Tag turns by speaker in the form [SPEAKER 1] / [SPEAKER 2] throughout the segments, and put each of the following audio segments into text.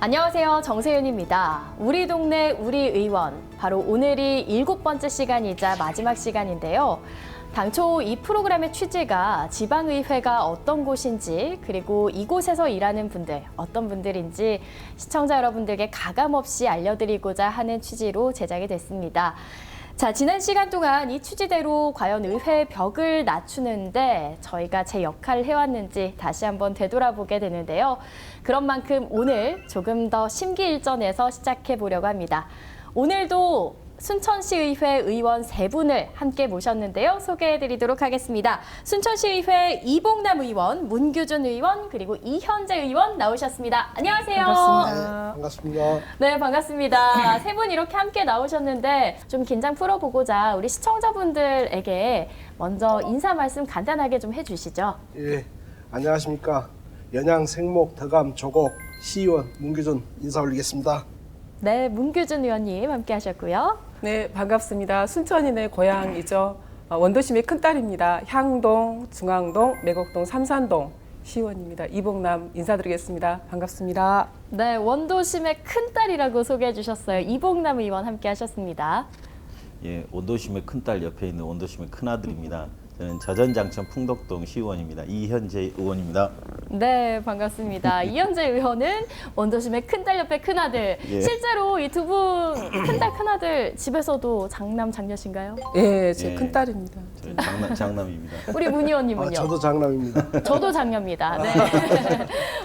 [SPEAKER 1] 안녕하세요. 정세윤입니다. 우리 동네 우리 의원, 바로 오늘이 7번째 시간이자 마지막 시간인데요. 당초 이 프로그램의 취지가 지방의회가 어떤 곳인지, 그리고 이곳에서 일하는 분들, 어떤 분들인지 시청자 여러분들께 가감없이 알려드리고자 하는 취지로 제작이 됐습니다. 자, 지난 시간 동안 이 취지대로 과연 의회 벽을 낮추는데 저희가 제 역할을 해왔는지 다시 한번 되돌아보게 되는데요. 그런 만큼 오늘 조금 더 심기일전에서 시작해 보려고 합니다. 오늘도 순천시의회 의원 3분을 함께 모셨는데요. 소개해드리도록 하겠습니다. 순천시의회 이봉남 의원, 문규준 의원, 그리고 이현재 의원 나오셨습니다. 안녕하세요.
[SPEAKER 2] 반갑습니다. 네, 반갑습니다.
[SPEAKER 1] 네, 반갑습니다. 3분 이렇게 함께 나오셨는데 좀 긴장 풀어보고자 우리 시청자분들에게 먼저 인사 말씀 간단하게 좀 해주시죠.
[SPEAKER 2] 예, 안녕하십니까. 연양 생목 더감 조곡 시의원 문규준 인사 올리겠습니다.
[SPEAKER 1] 네, 문규준 의원님 함께 하셨고요.
[SPEAKER 3] 네, 반갑습니다. 순천인의 고향이죠. 원도심의 큰딸입니다. 향동, 중앙동, 매곡동, 삼산동 시의원입니다. 이봉남 인사드리겠습니다. 반갑습니다.
[SPEAKER 1] 네, 원도심의 큰딸이라고 소개해 주셨어요. 이봉남 의원 함께 하셨습니다.
[SPEAKER 4] 예, 원도심의 큰딸 옆에 있는 원도심의 큰아들입니다. 저는 저전장천 풍덕동 시의원입니다. 이현재 의원입니다.
[SPEAKER 1] 네, 반갑습니다. 이현재 의원은 원도심의 큰딸 옆에 큰아들.
[SPEAKER 4] 예.
[SPEAKER 1] 실제로 이 두 분 큰딸 큰아들 집에서도 장남 장녀신가요?
[SPEAKER 3] 예, 제
[SPEAKER 4] 예.
[SPEAKER 3] 큰딸입니다.
[SPEAKER 4] 저는 장남입니다.
[SPEAKER 1] 우리 문 의원님은요?
[SPEAKER 2] 저도 장남입니다.
[SPEAKER 1] 저도 장녀입니다. 네.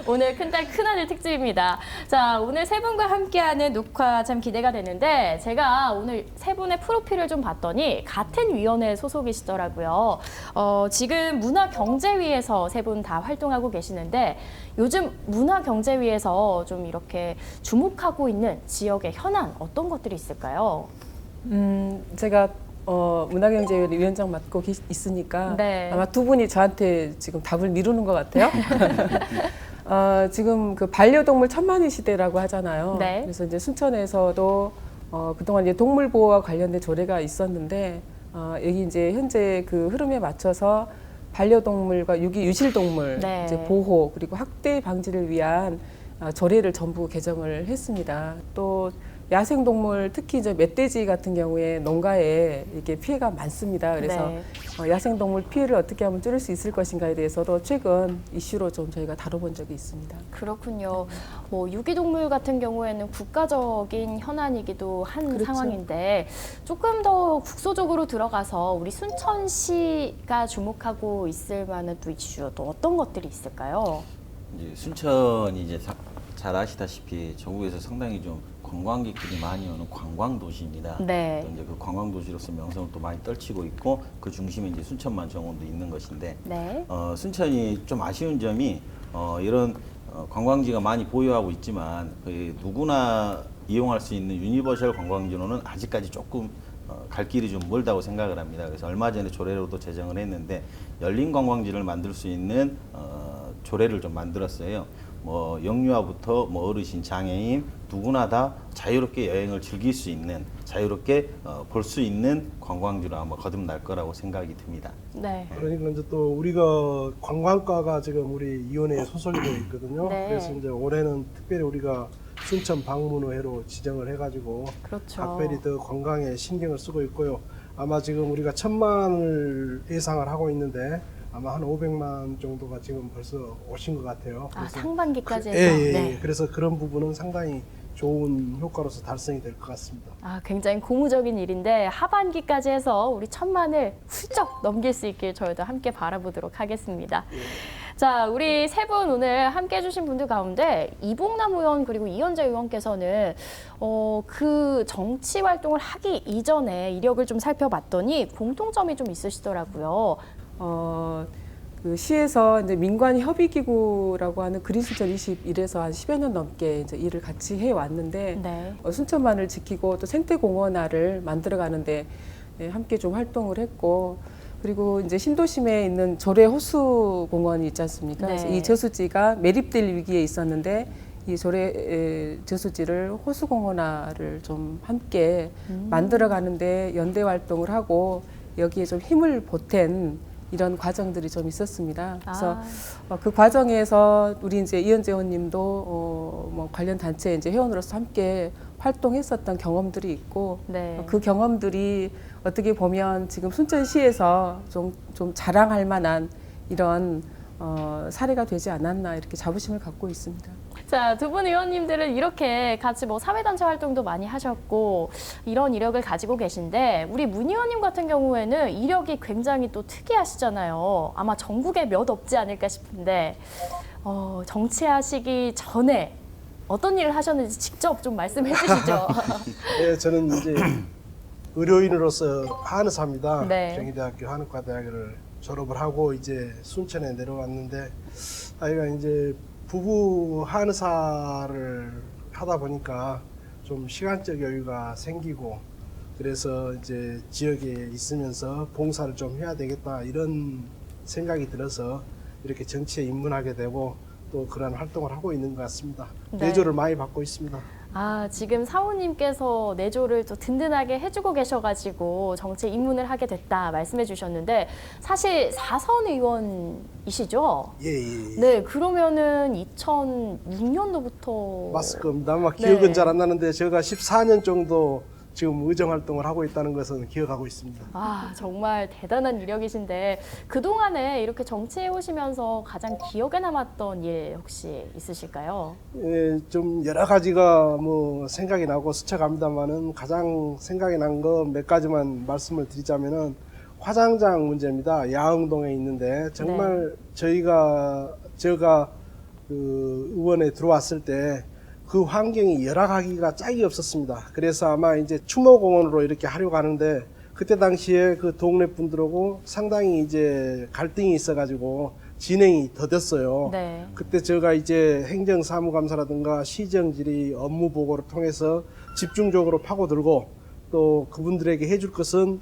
[SPEAKER 1] 오늘 큰딸 큰아들 특집입니다. 자, 오늘 3분과 함께하는 녹화 참 기대가 되는데 제가 오늘 3분의 프로필을 좀 봤더니 같은 위원회 소속이시더라고요. 지금 문화경제위에서 3분 다 활동하고 계시는데 요즘 문화경제위에서 좀 이렇게 주목하고 있는 지역의 현안 어떤 것들이 있을까요?
[SPEAKER 3] 제가 문화경제위원회 위원장 맡고 있으니까
[SPEAKER 1] 네.
[SPEAKER 3] 아마 두 분이 저한테 지금 답을 미루는 것 같아요. 지금 그 반려동물 천만의 시대라고 하잖아요.
[SPEAKER 1] 네.
[SPEAKER 3] 그래서 이제 순천에서도 그동안 이제 동물 보호와 관련된 조례가 있었는데 여기 이제 현재 그 흐름에 맞춰서 반려동물과 유실동물
[SPEAKER 1] 네.
[SPEAKER 3] 이제 보호 그리고 학대 방지를 위한 조례를 전부 개정을 했습니다. 또 야생동물 특히 이제 멧돼지 같은 경우에 농가에 이게 피해가 많습니다. 그래서
[SPEAKER 1] 네.
[SPEAKER 3] 야생동물 피해를 어떻게 하면 줄일 수 있을 것인가에 대해서도 최근 이슈로 좀 저희가 다뤄본 적이 있습니다.
[SPEAKER 1] 그렇군요. 뭐 유기동물 같은 경우에는 국가적인 현안이기도 한
[SPEAKER 3] 그렇죠.
[SPEAKER 1] 상황인데 조금 더 국소적으로 들어가서 우리 순천시가 주목하고 있을 만한 또 이슈 또 어떤 것들이 있을까요?
[SPEAKER 4] 이제 순천이 이제 잘 아시다시피 전국에서 상당히 좀 관광객들이 많이 오는 관광 도시입니다.
[SPEAKER 1] 네.
[SPEAKER 4] 또 이제 그 관광 도시로서 명성을 또 많이 떨치고 있고 그 중심에 이제 순천만 정원도 있는 것인데
[SPEAKER 1] 네.
[SPEAKER 4] 순천이 좀 아쉬운 점이 이런 관광지가 많이 보유하고 있지만 거의 누구나 이용할 수 있는 유니버셜 관광지로는 아직까지 조금 갈 길이 좀 멀다고 생각을 합니다. 그래서 얼마 전에 조례로도 제정을 했는데 열린 관광지를 만들 수 있는 조례를 좀 만들었어요. 뭐 영유아부터 뭐 어르신, 장애인 누구나 다 자유롭게 여행을 즐길 수 있는 자유롭게 볼 수 있는 관광지로 아마 거듭날 거라고 생각이 듭니다.
[SPEAKER 1] 네.
[SPEAKER 2] 그러니까 이제 또 우리가 관광과가 지금 우리 위원회에 소속이 되어 있거든요.
[SPEAKER 1] 네.
[SPEAKER 2] 그래서 이제 올해는 특별히 우리가 순천 방문의회로 지정을 해가지고
[SPEAKER 1] 그렇죠.
[SPEAKER 2] 각별히 더 관광에 신경을 쓰고 있고요. 아마 지금 우리가 1,000만을 예상을 하고 있는데 아마 한 500만 정도가 지금 벌써 오신 것 같아요.
[SPEAKER 1] 아,
[SPEAKER 2] 그래서
[SPEAKER 1] 상반기까지
[SPEAKER 2] 예,
[SPEAKER 1] 해서.
[SPEAKER 2] 예, 예.
[SPEAKER 1] 네.
[SPEAKER 2] 그래서 그런 부분은 상당히 좋은 효과로서 달성이 될 것 같습니다.
[SPEAKER 1] 아, 굉장히 고무적인 일인데 하반기까지 해서 우리 1,000만을 훌쩍 넘길 수 있길 저희도 함께 바라보도록 하겠습니다. 자, 우리 3분 오늘 함께 해주신 분들 가운데 이봉남 의원 그리고 이현재 의원께서는 그 정치 활동을 하기 이전에 이력을 좀 살펴봤더니 공통점이 좀 있으시더라고요.
[SPEAKER 3] 그 시에서 이제 민관협의기구라고 하는 그린순천 21에서 한 10여 년 넘게 이제 일을 같이 해왔는데
[SPEAKER 1] 네.
[SPEAKER 3] 순천만을 지키고 또 생태공원화를 만들어가는데 함께 좀 활동을 했고 그리고 이제 신도심에 있는 조례 호수공원이 있지 않습니까?
[SPEAKER 1] 네.
[SPEAKER 3] 그래서 이 저수지가 매립될 위기에 있었는데 이 조례 저수지를 호수공원화를 좀 함께 만들어가는데 연대 활동을 하고 여기에 좀 힘을 보탠 이런 과정들이 좀 있었습니다. 그래서
[SPEAKER 1] 아.
[SPEAKER 3] 그 과정에서 우리 이제 이현재 의원님도 뭐 관련 단체 이제 회원으로서 함께 활동했었던 경험들이 있고
[SPEAKER 1] 네.
[SPEAKER 3] 그 경험들이 어떻게 보면 지금 순천시에서 좀 자랑할 만한 이런 사례가 되지 않았나 이렇게 자부심을 갖고 있습니다.
[SPEAKER 1] 자, 두 분 의원님들은 이렇게 같이 뭐 사회단체 활동도 많이 하셨고 이런 이력을 가지고 계신데 우리 문 의원님 같은 경우에는 이력이 굉장히 또 특이하시잖아요. 아마 전국에 몇 없지 않을까 싶은데 정치하시기 전에 어떤 일을 하셨는지 직접 좀 말씀해 주시죠.
[SPEAKER 2] 네, 저는 이제 의료인으로서 한의사입니다.
[SPEAKER 1] 네.
[SPEAKER 2] 경희대학교 한의과대학을 졸업을 하고 이제 순천에 내려왔는데 아이가 이제 부부 한의사를 하다 보니까 좀 시간적 여유가 생기고 그래서 이제 지역에 있으면서 봉사를 좀 해야 되겠다 이런 생각이 들어서 이렇게 정치에 입문하게 되고 또 그런 활동을 하고 있는 것 같습니다.
[SPEAKER 1] 네.
[SPEAKER 2] 내조를 많이 받고 있습니다.
[SPEAKER 1] 아, 지금 사모님께서 내조를 또 든든하게 해주고 계셔가지고 정치에 입문을 하게 됐다 말씀해 주셨는데 사실 4선 의원이시죠?
[SPEAKER 2] 예.
[SPEAKER 1] 네, 그러면은 2006년도부터
[SPEAKER 2] 맞을 겁니다. 아마 기억은
[SPEAKER 1] 네.
[SPEAKER 2] 잘 안 나는데 제가 14년 정도 지금 의정 활동을 하고 있다는 것은 기억하고 있습니다.
[SPEAKER 1] 아, 정말 대단한 이력이신데 그동안에 이렇게 정치에 오시면서 가장 기억에 남았던 일 혹시 있으실까요?
[SPEAKER 2] 예, 좀 여러 가지가 뭐 생각이 나고 스쳐갑니다만은 가장 생각이 난 거 몇 가지만 말씀을 드리자면은 화장장 문제입니다. 야흥동에 있는데 정말 제가 그 의원에 들어왔을 때 그 환경이 열악하기가 짝이 없었습니다. 그래서 아마 이제 추모공원으로 이렇게 하려고 하는데 그때 당시에 그 동네 분들하고 상당히 이제 갈등이 있어가지고 진행이 더뎠어요.
[SPEAKER 1] 네.
[SPEAKER 2] 그때 제가 이제 행정사무감사라든가 시정질의 업무 보고를 통해서 집중적으로 파고들고 또 그분들에게 해줄 것은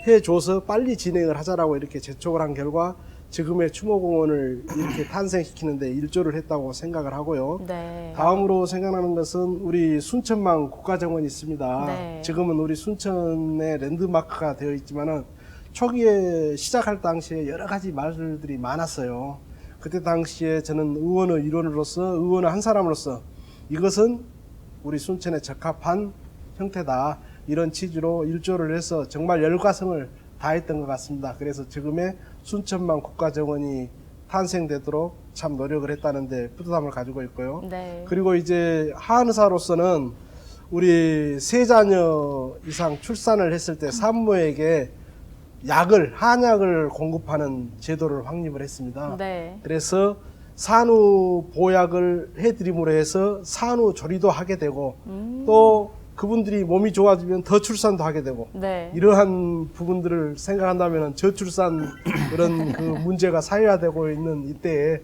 [SPEAKER 2] 해줘서 빨리 진행을 하자라고 이렇게 재촉을 한 결과 지금의 추모공원을 이렇게 탄생시키는데 일조를 했다고 생각을 하고요.
[SPEAKER 1] 네.
[SPEAKER 2] 다음으로 생각나는 것은 우리 순천망 국가정원이 있습니다.
[SPEAKER 1] 네.
[SPEAKER 2] 지금은 우리 순천의 랜드마크가 되어 있지만은 초기에 시작할 당시에 여러 가지 말들이 많았어요. 그때 당시에 저는 의원의 일원으로서 의원의 한 사람으로서 이것은 우리 순천에 적합한 형태다 이런 취지로 일조를 해서 정말 열과성을 다했던 것 같습니다. 그래서 지금의 순천망 국가정원이 탄생되도록 참 노력을 했다는데 뿌듯함을 가지고 있고요.
[SPEAKER 1] 네.
[SPEAKER 2] 그리고 이제 한의사로서는 우리 세 자녀 이상 출산을 했을 때 산모에게 한약을 공급하는 제도를 확립을 했습니다.
[SPEAKER 1] 네.
[SPEAKER 2] 그래서 산후보약을 해드림으로 해서 산후조리도 하게 되고 또 그분들이 몸이 좋아지면 더 출산도 하게 되고
[SPEAKER 1] 네.
[SPEAKER 2] 이러한 부분들을 생각한다면 저출산 그런 그 문제가 사회화되고 있는 이때에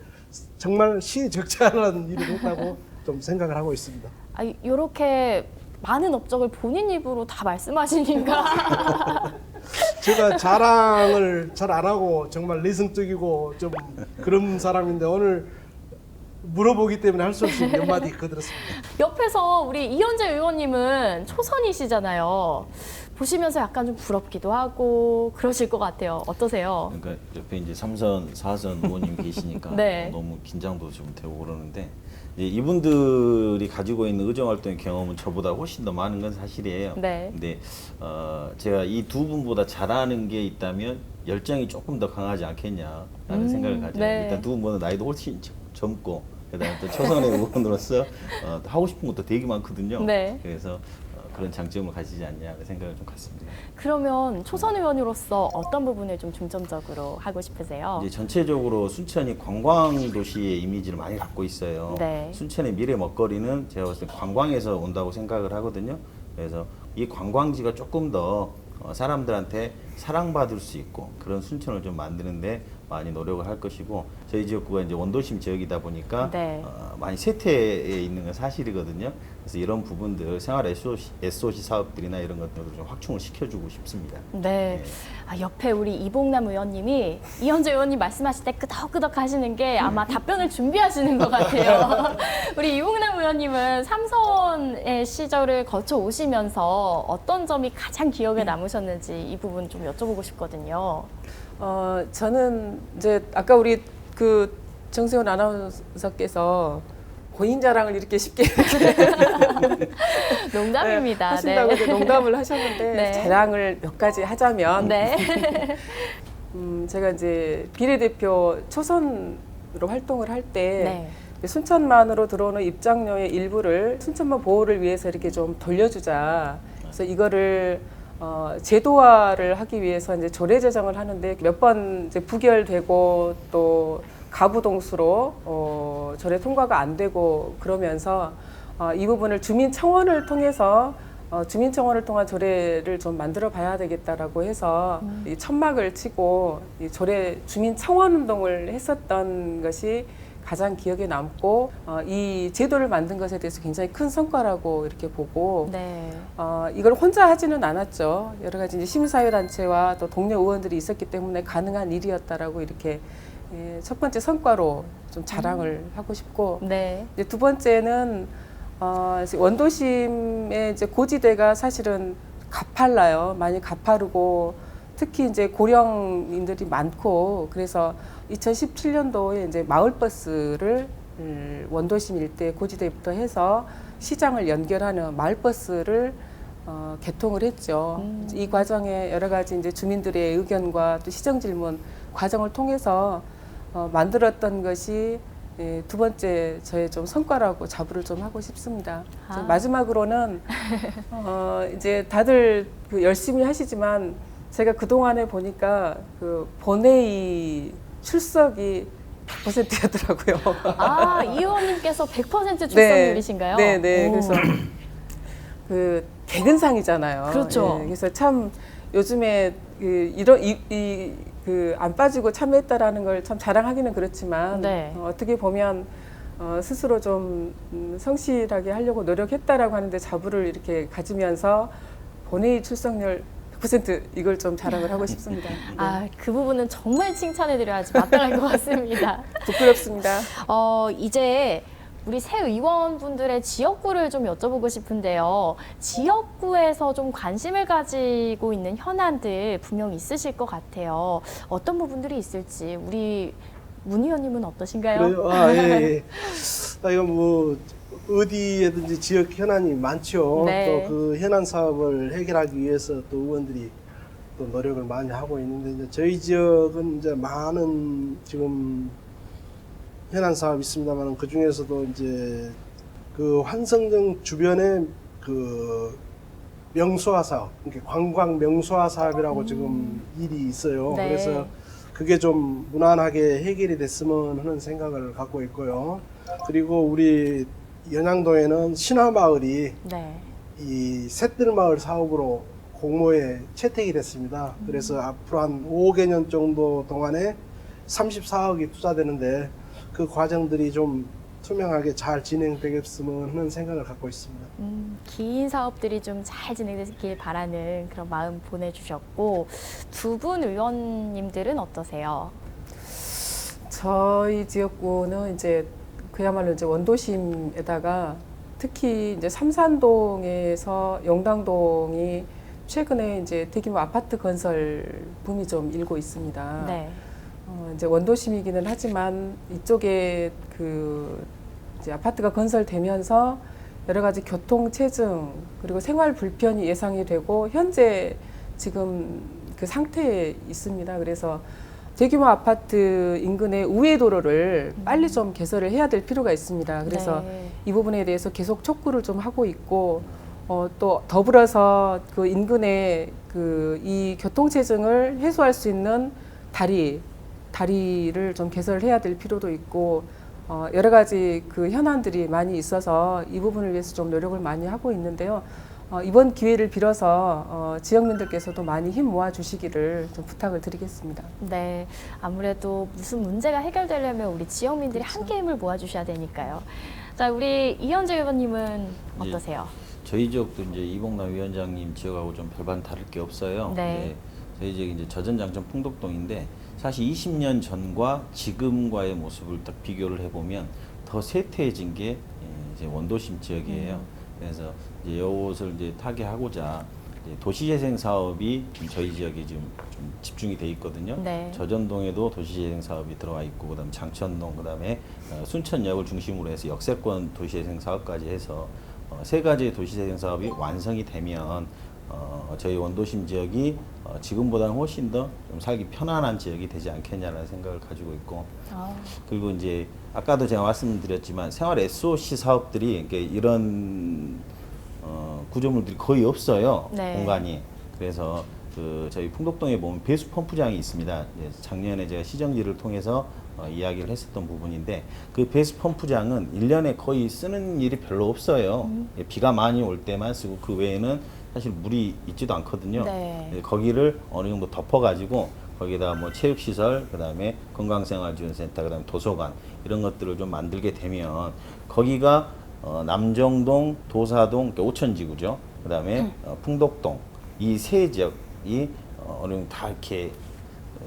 [SPEAKER 2] 정말 시적절한 일을 했다고 좀 생각을 하고 있습니다.
[SPEAKER 1] 아, 이렇게 많은 업적을 본인 입으로 다 말씀하시니까
[SPEAKER 2] 제가 자랑을 잘 안 하고 정말 내성적이고 좀 그런 사람인데 오늘 물어보기 때문에 할 수 없이 몇 마디 거들었습니다.
[SPEAKER 1] 옆에서 우리 이현재 의원님은 초선이시잖아요. 보시면서 약간 좀 부럽기도 하고 그러실 것 같아요. 어떠세요?
[SPEAKER 4] 그러니까 옆에 이제 3선, 4선 의원님 계시니까
[SPEAKER 1] 네.
[SPEAKER 4] 너무 긴장도 좀 되고 그러는데 이제 이분들이 가지고 있는 의정활동의 경험은 저보다 훨씬 더 많은 건 사실이에요.
[SPEAKER 1] 네.
[SPEAKER 4] 근데 제가 이 두 분보다 잘하는 게 있다면 열정이 조금 더 강하지 않겠냐라는 생각을 가져요.
[SPEAKER 1] 네.
[SPEAKER 4] 일단 두 분보다 나이도 훨씬 젊고 그다음에 또 초선의 의원으로서 하고 싶은 것도 되게 많거든요.
[SPEAKER 1] 네.
[SPEAKER 4] 그래서 그런 장점을 가지지 않냐 생각을 좀 갖습니다.
[SPEAKER 1] 그러면 초선 의원으로서 어떤 부분을 좀 중점적으로 하고 싶으세요?
[SPEAKER 4] 이제 전체적으로 순천이 관광 도시의 이미지를 많이 갖고 있어요.
[SPEAKER 1] 네.
[SPEAKER 4] 순천의 미래 먹거리는 제가 봤을 때 관광에서 온다고 생각을 하거든요. 그래서 이 관광지가 조금 더 사람들한테 사랑받을 수 있고 그런 순천을 좀 만드는데 많이 노력을 할 것이고 저희 지역구가 이제 원도심 지역이다 보니까
[SPEAKER 1] 네.
[SPEAKER 4] 많이 쇠퇴해 있는 건 사실이거든요. 그래서 이런 부분들 생활 SOC 사업들이나 이런 것들을 좀 확충을 시켜주고 싶습니다.
[SPEAKER 1] 네. 아, 옆에 우리 이봉남 의원님이 이현재 의원님 말씀하실 때 끄덕끄덕 하시는 게 아마 답변을 준비하시는 것 같아요. 우리 이봉남 의원님은 삼선의 시절을 거쳐 오시면서 어떤 점이 가장 기억에 남으셨는지 이 부분 좀 여쭤보고 싶거든요.
[SPEAKER 3] 저는 이제 아까 우리 그 정세훈 아나운서께서 본인 자랑을 이렇게 쉽게
[SPEAKER 1] 농담입니다.
[SPEAKER 3] 하신다고 이제 농담을 하셨는데
[SPEAKER 1] 네.
[SPEAKER 3] 자랑을 몇 가지 하자면
[SPEAKER 1] 네.
[SPEAKER 3] 제가 이제 비례대표 초선으로 활동을 할 때
[SPEAKER 1] 네.
[SPEAKER 3] 순천만으로 들어오는 입장료의 일부를 순천만 보호를 위해서 이렇게 좀 돌려주자. 그래서 이거를 제도화를 하기 위해서 이제 조례 제정을 하는데 몇 번 이제 부결되고 또 가부동수로 조례 통과가 안 되고 그러면서 이 부분을 주민청원을 통해서 주민청원을 통한 조례를 좀 만들어 봐야 되겠다라고 해서 이 천막을 치고 이 조례 주민청원 운동을 했었던 것이 가장 기억에 남고 이 제도를 만든 것에 대해서 굉장히 큰 성과라고 이렇게 보고
[SPEAKER 1] 네.
[SPEAKER 3] 이걸 혼자 하지는 않았죠. 여러 가지 이제 시민사회단체와 또 동료 의원들이 있었기 때문에 가능한 일이었다라고 이렇게 첫 번째 성과로 좀 자랑을 하고 싶고
[SPEAKER 1] 네.
[SPEAKER 3] 이제 두 번째는 이제 원도심의 이제 고지대가 사실은 가팔라요. 많이 가파르고 특히 이제 고령인들이 많고 그래서 2017년도에 이제 마을버스를 원도심 일대 고지대부터 해서 시장을 연결하는 마을버스를 개통을 했죠. 이 과정에 여러 가지 이제 주민들의 의견과 또 시정 질문 과정을 통해서 만들었던 것이 두 번째 저의 좀 성과라고 자부를 좀 하고 싶습니다.
[SPEAKER 1] 아.
[SPEAKER 3] 마지막으로는 이제 다들 그 열심히 하시지만 제가 그 동안에 보니까 그 본회의 출석이 100%였더라고요.
[SPEAKER 1] 아, 이 의원님께서 100% 출석률이신가요?
[SPEAKER 3] 네, 네.
[SPEAKER 1] 오.
[SPEAKER 3] 그래서 그 개근상이잖아요.
[SPEAKER 1] 그렇죠.
[SPEAKER 3] 예, 그래서 참 요즘에 그 이런 그 안 빠지고 참여했다라는 걸 참 자랑하기는 그렇지만
[SPEAKER 1] 네.
[SPEAKER 3] 어떻게 보면 스스로 좀 성실하게 하려고 노력했다라고 하는데 자부를 이렇게 가지면서 본회의 출석률 100% 이걸 좀 자랑을 하고 싶습니다. 네.
[SPEAKER 1] 아, 그 부분은 정말 칭찬해드려야지 마땅할 것 같습니다.
[SPEAKER 3] 부끄럽습니다.
[SPEAKER 1] 이제 우리 새 의원분들의 지역구를 좀 여쭤보고 싶은데요. 지역구에서 좀 관심을 가지고 있는 현안들 분명 있으실 것 같아요. 어떤 부분들이 있을지 우리 문 의원님은 어떠신가요?
[SPEAKER 2] 그래요? 예. 이거 뭐 어디에든지 지역 현안이 많죠.
[SPEAKER 1] 네.
[SPEAKER 2] 또 그 현안 사업을 해결하기 위해서 또 의원들이 또 노력을 많이 하고 있는데 이제 저희 지역은 이제 많은 지금 현안 사업이 있습니다만 그 중에서도 이제 그 환성정 주변에 그 명소화 사업, 그러니까 관광 명소화 사업이라고 지금 일이 있어요.
[SPEAKER 1] 네.
[SPEAKER 2] 그래서 그게 좀 무난하게 해결이 됐으면 하는 생각을 갖고 있고요. 그리고 우리 연양동에는 신화마을이
[SPEAKER 1] 네.
[SPEAKER 2] 이 샛들마을 사업으로 공모에 채택이 됐습니다. 그래서 앞으로 한 5개년 정도 동안에 34억이 투자되는데 그 과정들이 좀 투명하게 잘 진행되겠으면 하는 생각을 갖고 있습니다.
[SPEAKER 1] 긴 사업들이 좀 잘 진행되길 바라는 그런 마음 보내주셨고 두 분 의원님들은 어떠세요?
[SPEAKER 3] 저희 지역구는 이제 그야말로 이제 원도심에다가 특히 이제 삼산동에서 영당동이 최근에 이제 대규모 아파트 건설 붐이 좀 일고 있습니다.
[SPEAKER 1] 네.
[SPEAKER 3] 이제 원도심이기는 하지만 이쪽에 그 이제 아파트가 건설되면서 여러 가지 교통 체증 그리고 생활 불편이 예상이 되고 현재 지금 그 상태에 있습니다. 그래서 대규모 아파트 인근의 우회 도로를 빨리 좀 개설을 해야 될 필요가 있습니다. 그래서
[SPEAKER 1] 네.
[SPEAKER 3] 이 부분에 대해서 계속 촉구를 좀 하고 있고 또 더불어서 그 인근에 그 이 교통 체증을 해소할 수 있는 다리를 좀 개설을 해야 될 필요도 있고 여러 가지 그 현안들이 많이 있어서 이 부분을 위해서 좀 노력을 많이 하고 있는데요. 이번 기회를 빌어서 지역민들께서도 많이 힘 모아 주시기를 좀 부탁을 드리겠습니다.
[SPEAKER 1] 네, 아무래도 무슨 문제가 해결되려면 우리 지역민들이 함께 힘을 모아주셔야 되니까요. 자, 우리 이현재 의원님은
[SPEAKER 4] 이제
[SPEAKER 1] 어떠세요?
[SPEAKER 4] 저희 지역도 이제 이봉남 위원장님 지역하고 좀 별반 다를 게 없어요.
[SPEAKER 1] 네.
[SPEAKER 4] 저희 지역이 이제 저전장점 풍덕동인데 사실 20년 전과 지금과의 모습을 딱 비교를 해보면 더 쇠퇴해진 게 이제 원도심 지역이에요. 그래서 이제 이것을 이제 타개하고자 이제 도시재생 사업이 저희 지역에 지금 좀 집중이 돼 있거든요.
[SPEAKER 1] 네.
[SPEAKER 4] 저전동에도 도시재생 사업이 들어와 있고, 그다음 장천동, 그다음에 순천역을 중심으로 해서 역세권 도시재생 사업까지 해서 세 가지의 도시재생 사업이 완성이 되면 저희 원도심 지역이 지금보다는 훨씬 더 좀 살기 편안한 지역이 되지 않겠냐라는 생각을 가지고 있고, 그리고 이제 아까도 제가 말씀드렸지만 생활 SOC 사업들이 이런 구조물들이 거의 없어요.
[SPEAKER 1] 네.
[SPEAKER 4] 공간이. 그래서 저희 풍덕동에 보면 배수 펌프장이 있습니다. 작년에 제가 시정지를 통해서 이야기를 했었던 부분인데, 그 배수 펌프장은 1년에 거의 쓰는 일이 별로 없어요. 비가 많이 올 때만 쓰고 그 외에는 사실 물이 있지도 않거든요.
[SPEAKER 1] 네.
[SPEAKER 4] 거기를 어느 정도 덮어가지고 거기다 뭐 체육시설, 그다음에 건강생활지원센터, 그다음에 도서관 이런 것들을 좀 만들게 되면 거기가 남정동, 도사동, 그러니까 오천지구죠. 그다음에 풍덕동 이 세 지역이 어느 정도 다 이렇게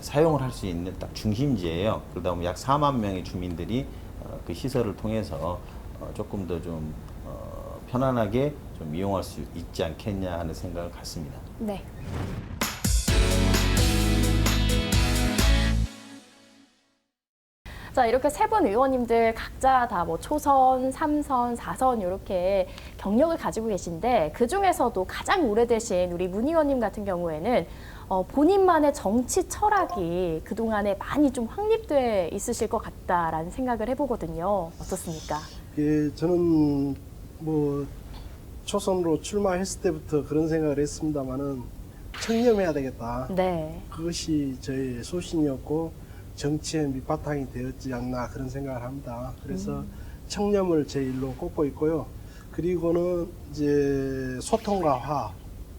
[SPEAKER 4] 사용을 할 수 있는 딱 중심지예요. 그러다 보면 약 4만 명의 주민들이 그 시설을 통해서 조금 더 좀 편안하게 좀 이용할 수 있지 않겠냐 하는 생각을 갖습니다.
[SPEAKER 1] 네. 자, 이렇게 세 분 의원님들 각자 다 뭐 초선, 3선, 4선 이렇게 경력을 가지고 계신데, 그 중에서도 가장 오래되신 우리 문 의원님 같은 경우에는 본인만의 정치 철학이 그동안에 많이 좀 확립돼 있으실 것 같다라는 생각을 해보거든요. 어떻습니까?
[SPEAKER 2] 예, 저는 뭐 초선으로 출마했을 때부터 그런 생각을 했습니다만은 청렴해야 되겠다.
[SPEAKER 1] 네.
[SPEAKER 2] 그것이 저의 소신이었고 정치의 밑바탕이 되었지 않나 그런 생각을 합니다. 그래서 청렴을 제 일로 꼽고 있고요. 그리고는 이제 소통과 화합,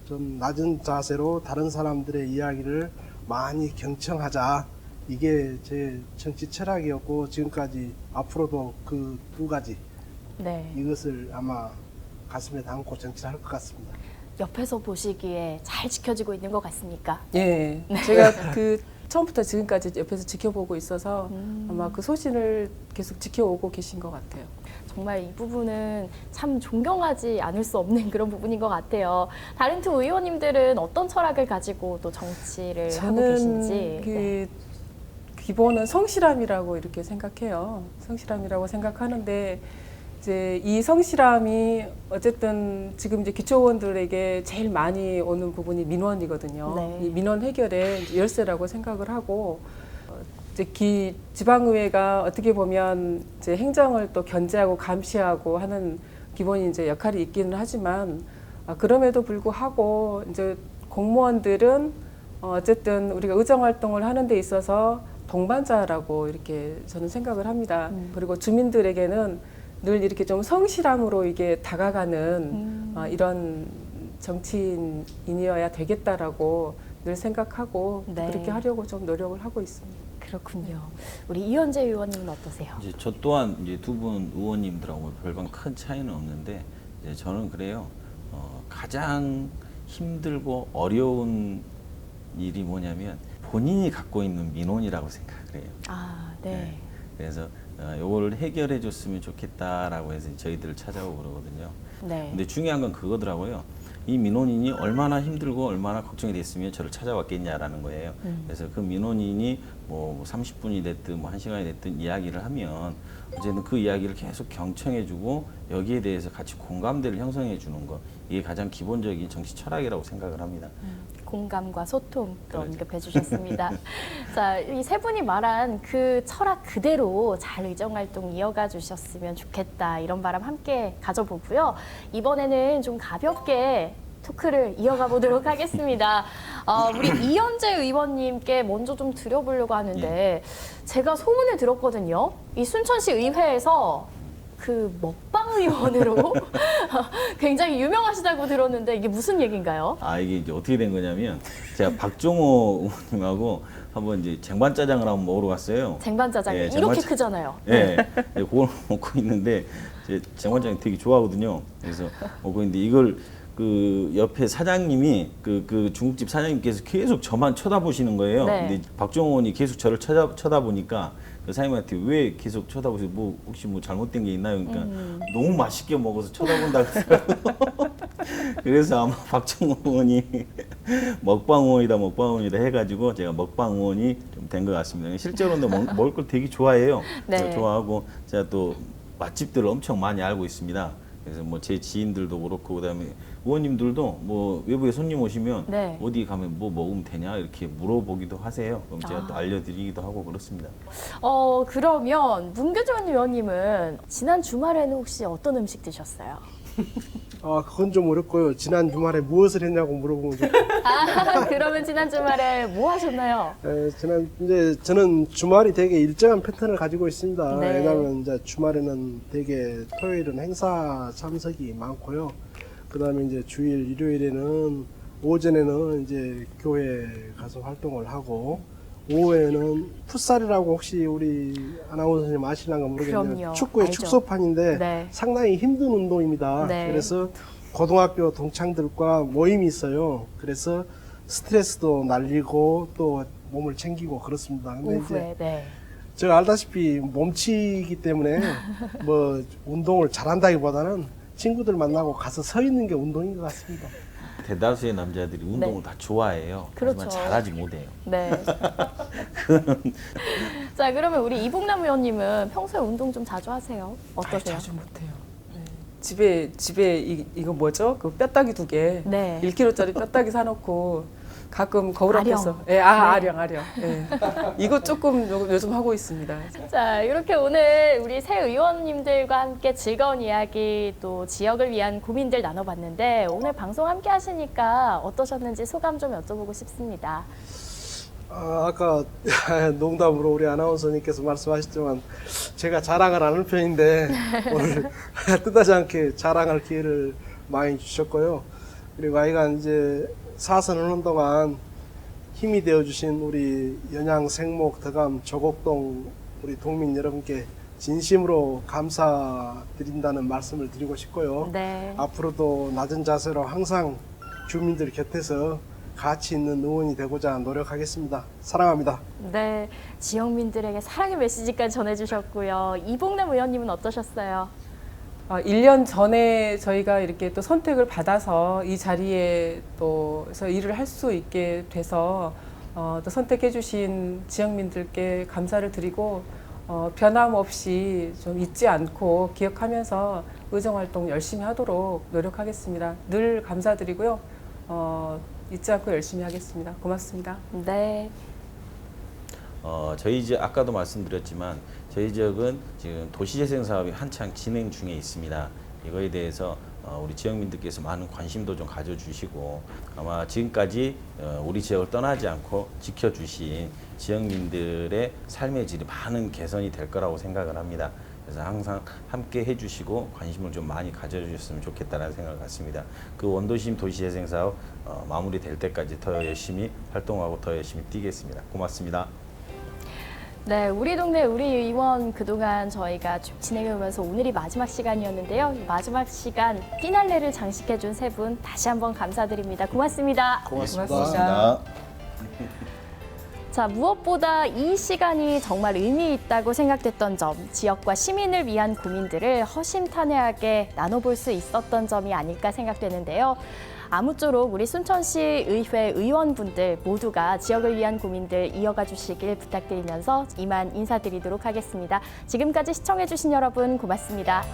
[SPEAKER 2] 좀 낮은 자세로 다른 사람들의 이야기를 많이 경청하자. 이게 제 정치 철학이었고 지금까지 앞으로도 그 두 가지
[SPEAKER 1] 네.
[SPEAKER 2] 이것을 아마 가슴에 담고 정치를 할 것 같습니다.
[SPEAKER 1] 옆에서 보시기에 잘 지켜지고 있는 것 같습니까?
[SPEAKER 3] 예, 제가 그 처음부터 지금까지 옆에서 지켜보고 있어서 아마 그 소신을 계속 지켜오고 계신 것 같아요.
[SPEAKER 1] 정말 이 부분은 참 존경하지 않을 수 없는 그런 부분인 것 같아요. 다른 두 의원님들은 어떤 철학을 가지고 또 정치를 하고 계신지.
[SPEAKER 3] 저는
[SPEAKER 1] 네.
[SPEAKER 3] 기본은 성실함이라고 이렇게 생각해요. 성실함이라고 생각하는데 이제 이 성실함이 어쨌든 지금 이제 기초의원들에게 제일 많이 오는 부분이 민원이거든요.
[SPEAKER 1] 네.
[SPEAKER 3] 이 민원 해결의 이제 열쇠라고 생각을 하고 이제 지방의회가 어떻게 보면 이제 행정을 또 견제하고 감시하고 하는 기본이 이제 역할이 있기는 하지만 그럼에도 불구하고 이제 공무원들은 어쨌든 우리가 의정 활동을 하는 데 있어서 동반자라고 이렇게 저는 생각을 합니다. 그리고 주민들에게는 늘 이렇게 좀 성실함으로 이게 다가가는 이런 정치인이어야 되겠다라고 늘 생각하고
[SPEAKER 1] 네.
[SPEAKER 3] 그렇게 하려고 좀 노력을 하고 있습니다.
[SPEAKER 1] 그렇군요. 우리 이현재 의원님은 어떠세요?
[SPEAKER 4] 이제 저 또한 이제 두 분 의원님들하고 별반 큰 차이는 없는데, 이제 저는 그래요. 가장 힘들고 어려운 일이 뭐냐면 본인이 갖고 있는 민원이라고 생각을 해요.
[SPEAKER 1] 아, 네.
[SPEAKER 4] 네. 그래서 이걸 해결해 줬으면 좋겠다라고 해서 저희들을 찾아오고 그러거든요.
[SPEAKER 1] 네.
[SPEAKER 4] 근데 중요한 건 그거더라고요. 이 민원인이 얼마나 힘들고 얼마나 걱정이 됐으면 저를 찾아왔겠냐라는 거예요. 그래서 그 민원인이 뭐 30분이 됐든 뭐 1시간이 됐든 이야기를 하면 어쨌든 그 이야기를 계속 경청해주고 여기에 대해서 같이 공감대를 형성해 주는 것, 이게 가장 기본적인 정치 철학이라고 생각을 합니다.
[SPEAKER 1] 공감과 소통 또
[SPEAKER 4] 그렇죠.
[SPEAKER 1] 언급해 주셨습니다. 자, 이 세 분이 말한 그 철학 그대로 잘 의정활동 이어가 주셨으면 좋겠다, 이런 바람 함께 가져보고요. 이번에는 좀 가볍게 토크를 이어가 보도록 하겠습니다. 우리 이현재 의원님께 먼저 좀 드려보려고 하는데, 제가 소문을 들었거든요. 이 순천시 의회에서 그 먹방 의원으로 굉장히 유명하시다고 들었는데 이게 무슨 얘기인가요?
[SPEAKER 4] 아, 이게 이제 어떻게 된 거냐면 제가 박종호 의원님하고 한번 이제 쟁반짜장을 한번 먹으러 갔어요.
[SPEAKER 1] 쟁반짜장
[SPEAKER 4] 예,
[SPEAKER 1] 이렇게 크잖아요.
[SPEAKER 4] 예, 네, 그걸 먹고 있는데 제 쟁반짜장 되게 좋아하거든요. 그래서 먹고 있는데 이걸 그 옆에 사장님이 그 중국집 사장님께서 계속 저만 쳐다보시는 거예요.
[SPEAKER 1] 네.
[SPEAKER 4] 근데 박종호 의원이 계속 저를 쳐다보니까 그 사장님한테 왜 계속 쳐다보세요? 뭐 혹시 뭐 잘못된 게 있나요? 그러니까 너무 맛있게 먹어서 쳐다본다 그러더라고요. 그래서 아마 박종호 의원이 먹방 의원이다 해가지고 제가 먹방 의원이 좀 된 것 같습니다. 실제로는 먹을 걸 되게 좋아해요.
[SPEAKER 1] 네.
[SPEAKER 4] 좋아하고 제가 또 맛집들을 엄청 많이 알고 있습니다. 그래서 뭐 제 지인들도 그렇고 그다음에 의원님들도 뭐 외부에 손님 오시면
[SPEAKER 1] 네.
[SPEAKER 4] 어디 가면 뭐 먹으면 되냐 이렇게 물어보기도 하세요. 그럼 제가 또 알려드리기도 하고 그렇습니다.
[SPEAKER 1] 그러면 문교전 의원님은 지난 주말에는 혹시 어떤 음식 드셨어요?
[SPEAKER 2] 그건 좀 어렵고요. 지난 주말에 무엇을 했냐고 물어보면 좀
[SPEAKER 1] 그러면 지난 주말에 뭐 하셨나요?
[SPEAKER 2] 이제 저는 주말이 되게 일정한 패턴을 가지고 있습니다.
[SPEAKER 1] 네.
[SPEAKER 2] 왜냐하면 이제 주말에는 되게 토요일은 행사 참석이 많고요. 그다음에 이제 주일 일요일에는 오전에는 이제 교회 가서 활동을 하고 오후에는 풋살이라고 혹시 우리 아나운서님 아시는가 모르겠는데
[SPEAKER 1] 그럼요.
[SPEAKER 2] 축구의
[SPEAKER 1] 알죠.
[SPEAKER 2] 축소판인데
[SPEAKER 1] 네.
[SPEAKER 2] 상당히 힘든 운동입니다.
[SPEAKER 1] 네.
[SPEAKER 2] 그래서 고등학교 동창들과 모임이 있어요. 그래서 스트레스도 날리고 또 몸을 챙기고 그렇습니다. 근데 이제
[SPEAKER 1] 오후에 네.
[SPEAKER 2] 제가 알다시피 몸치기 때문에 뭐 운동을 잘한다기보다는 친구들 만나고 가서 서 있는 게 운동인 것 같습니다.
[SPEAKER 4] 대다수의 남자들이 운동을
[SPEAKER 1] 네.
[SPEAKER 4] 다 좋아해요.
[SPEAKER 1] 그렇죠.
[SPEAKER 4] 하지만 잘하지 못해요.
[SPEAKER 1] 네. 자, 그러면 우리 이봉남 의원님은 평소에 운동 좀 자주 하세요? 어떠세요?
[SPEAKER 3] 자주 못해요. 네. 집에 이거 뭐죠? 그 뼈다귀 2개,
[SPEAKER 1] 네.
[SPEAKER 3] 1kg짜리 뼈다귀 사놓고 가끔 거울
[SPEAKER 1] 아령.
[SPEAKER 3] 앞에서, 아령. 예. 이거 조금 요즘 하고 있습니다.
[SPEAKER 1] 자, 이렇게 오늘 우리 새 의원님들과 함께 즐거운 이야기 또 지역을 위한 고민들 나눠봤는데 오늘 방송 함께 하시니까 어떠셨는지 소감 좀 여쭤보고 싶습니다.
[SPEAKER 2] 아까 농담으로 우리 아나운서님께서 말씀하셨지만 제가 자랑을 안 할 편인데 오늘 뜻하지 않게 자랑할 기회를 많이 주셨고요. 그리고 아이가 이제 사선하는 동안 힘이 되어주신 우리 연양 생목 덕암 조곡동 우리 동민 여러분께 진심으로 감사드린다는 말씀을 드리고 싶고요.
[SPEAKER 1] 네.
[SPEAKER 2] 앞으로도 낮은 자세로 항상 주민들 곁에서 가치 있는 의원이 되고자 노력하겠습니다. 사랑합니다.
[SPEAKER 1] 네. 지역민들에게 사랑의 메시지까지 전해주셨고요. 이봉남 의원님은 어떠셨어요?
[SPEAKER 3] 1년 전에 저희가 이렇게 또 선택을 받아서 이 자리에 또서 일을 할 수 있게 돼서 또 선택해주신 지역민들께 감사를 드리고 변함없이 좀 잊지 않고 기억하면서 의정활동 열심히 하도록 노력하겠습니다. 늘 감사드리고요. 잊지 않고 열심히 하겠습니다. 고맙습니다.
[SPEAKER 1] 네.
[SPEAKER 4] 저희 지역 아까도 말씀드렸지만 저희 지역은 지금 도시재생 사업이 한창 진행 중에 있습니다. 이거에 대해서 우리 지역민들께서 많은 관심도 좀 가져주시고 아마 지금까지 우리 지역을 떠나지 않고 지켜주신 지역민들의 삶의 질이 많은 개선이 될 거라고 생각을 합니다. 그래서 항상 함께 해주시고 관심을 좀 많이 가져주셨으면 좋겠다는 생각을 갖습니다. 그 원도심 도시재생 사업 마무리될 때까지 더 열심히 활동하고 더 열심히 뛰겠습니다. 고맙습니다.
[SPEAKER 1] 네, 우리 동네 우리 의원 그동안 저희가 쭉 진행해오면서 오늘이 마지막 시간이었는데요. 이 마지막 시간 피날레를 장식해준 세 분 다시 한번 감사드립니다. 고맙습니다.
[SPEAKER 3] 고맙습니다.
[SPEAKER 1] 자, 무엇보다 이 시간이 정말 의미 있다고 생각됐던 점, 지역과 시민을 위한 고민들을 허심탄회하게 나눠볼 수 있었던 점이 아닐까 생각되는데요. 아무쪼록 우리 순천시 의회 의원분들 모두가 지역을 위한 고민들 이어가 주시길 부탁드리면서 이만 인사드리도록 하겠습니다. 지금까지 시청해주신 여러분 고맙습니다.